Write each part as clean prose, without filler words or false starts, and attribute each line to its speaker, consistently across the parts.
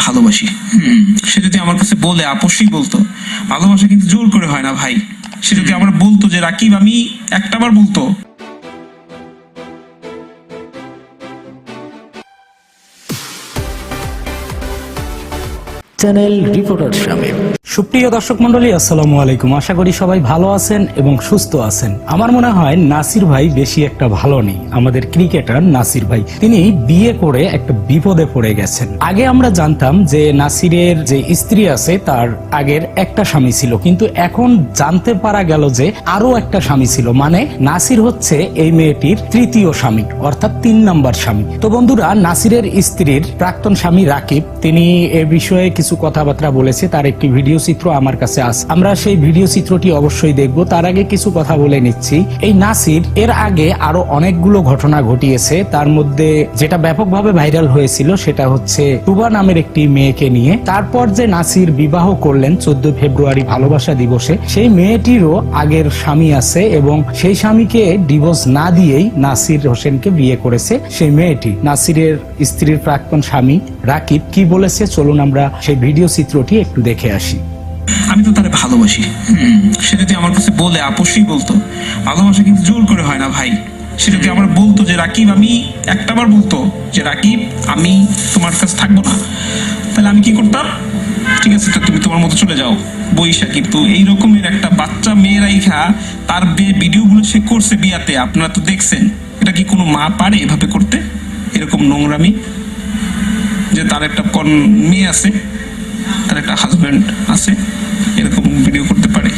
Speaker 1: ভালোবাসি। সে যদি আমার কাছে বলে আপসই বলতো, ভালোবাসা কিন্তু জোর করে হয় না ভাই। সে যদি আমার বলতো যে রাকিব, আমি একটাবার বলতো।
Speaker 2: Channel reporter Shamim. সুপ্রিয় দর্শক মন্ডলী, আসসালামু আলাইকুম। আশা করি সবাই ভালো আছেন এবং সুস্থ আছেন। আমার মনে হয় নাসির ভাই বেশি একটা ভালো নেই। আমাদের ক্রিকেটার নাসির ভাই, তিনি বিয়ে করে একটা বিপদে পড়ে গেছেন। আগে আমরা জানতাম যে নাসিরের যে স্ত্রী আছে তার আগের একটা স্বামী ছিল, কিন্তু এখন জানতে পারা গেল যে আরো একটা স্বামী ছিল। মানে নাসির হচ্ছে এই মেয়েটির তৃতীয় স্বামী, অর্থাৎ 3 নাম্বার স্বামী। তো বন্ধুরা, নাসিরের স্ত্রীর প্রাক্তন স্বামী রাকিব, তিনি এ বিষয়ে কিছু কথাবার্তা বলেছে। তার একটি ভিডিও চিত্র আমার কাছে আছে, আমরা সেই ভিডিও চিত্রটি অবশ্যই দেখব। তার আগে কিছু কথা বলে নিচ্ছি। এই নাসির এর আগে আরো অনেকগুলো ঘটনা ঘটিয়েছে। তার মধ্যে যেটা ব্যাপকভাবে ভাইরাল হয়েছিল সেটা হচ্ছে তুবা নামের একটি মেয়েকে নিয়ে। তারপর যে নাসির বিবাহ করলেন 14 ফেব্রুয়ারি ভালোবাসা দিবসে, সেই মেয়েটিরও আগের স্বামী আছে এবং সেই স্বামীকে ডিভোর্স না দিয়েই নাসির হোসেনকে বিয়ে করেছে সেই মেয়েটি। নাসিরের স্ত্রীর প্রাক্তন স্বামী রাকিব কি বলেছে, চলুন আমরা সেই ভিডিও চিত্রটি একটু দেখে আসি।
Speaker 1: আমি তো তারে ভালোবাসি। সে যদি আমার কাছে বলে আপসই বলতো, ভালোবাসা কিন্তু জোর করে হয় না ভাই। সে যদি আমার বলতো যে রাকিব, আমি একটাবার বলতো যে রাকিব, আমি তোমার কাছে থাকবো না, তাহলে আমি কি করতাম? ঠিক আছে, তুমি তোমার মতো চলে যাও বৈশা। কিন্তু এই রকমের একটা বাচ্চা মেয়ে রাইখা তার ভিডিওগুলো সে করছে বিয়াতে, আপনারা তো দেখছেন। এটা কি কোনো মা পারে এভাবে করতে? এরকম নোংরামি, যে তার একটা মেয়ে আছে, তার একটা হাজবেন্ড আছে, এরকম ভিডিও করতে পারে?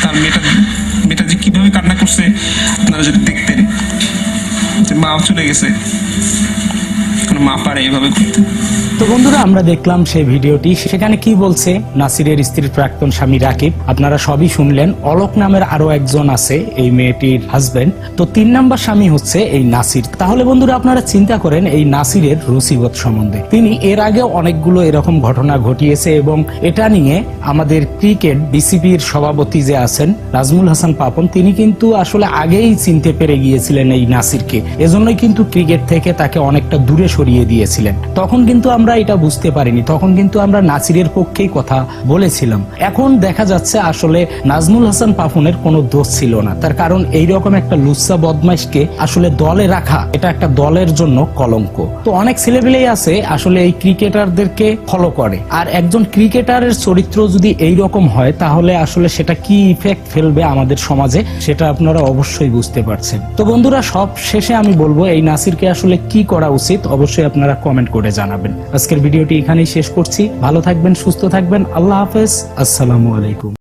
Speaker 1: তার মেয়েটা যে কিভাবে কান্না করছে আপনারা যদি দেখতেন, যে মা চলে গেছে। কোনো মা পারে এভাবে করতে?
Speaker 2: তো বন্ধুরা, আমরা দেখলাম সেই ভিডিওটি। সেখানে কি বলছে নাসিরের স্ত্রীর প্রাক্তন স্বামী রাকিব, আপনারা সবই শুনলেন। অলোক নামের আরো একজন আছে এই মেয়েটির হাজবেন্ড। তো 3 নাম্বার স্বামী হচ্ছে এই নাসির। তাহলে বন্ধুরা, আপনারা চিন্তা করেন এই নাসিরের রুচিবোধ সম্বন্ধে। তিনি এর আগে অনেকগুলো এরকম ঘটনা ঘটিয়েছে এবং এটা নিয়ে আমাদের ক্রিকেট বিসিবির সভাপতি যে আছেন নাজমুল হাসান পাপন, তিনি কিন্তু আসলে আগেই চিনতে পেরে গিয়েছিলেন এই নাসিরকে। এজন্যই কিন্তু ক্রিকেট থেকে তাকে অনেকটা দূরে সরিয়ে দিয়েছিলেন। তখন কিন্তু আমরা এটা বুঝতে পারিনি, তখন কিন্তু আমরা নাসিরের পক্ষেই কথা বলেছিলাম। এখন দেখা যাচ্ছে আসলে নাজমুল হাসান পাপনের কোনো দোষ ছিল না। তার কারণ এইরকম একটা লুচ্চা বদমাইশকে আসলে দলে রাখা, এটা একটা দলের জন্য কলঙ্ক। তো অনেক ছেলেপেলেই আছে আসলে এই ক্রিকেটারদেরকে ফলো করে, আর একজন ক্রিকেটারের চরিত্র যদি এইরকম হয় তাহলে আসলে সেটা কি ইফেক্ট ফেলবে আমাদের সমাজে, সেটা আপনারা অবশ্যই বুঝতে পারছেন। তো বন্ধুরা, সব শেষে আমি বলবো এই নাসিরকে আসলে কি করা উচিত, অবশ্যই আপনারা কমেন্ট করে জানাবেন। আজকের ভিডিওটি এখানেই শেষ করছি। ভালো থাকবেন, সুস্থ থাকবেন। আল্লাহ হাফেজ, আসসালামু আলাইকুম।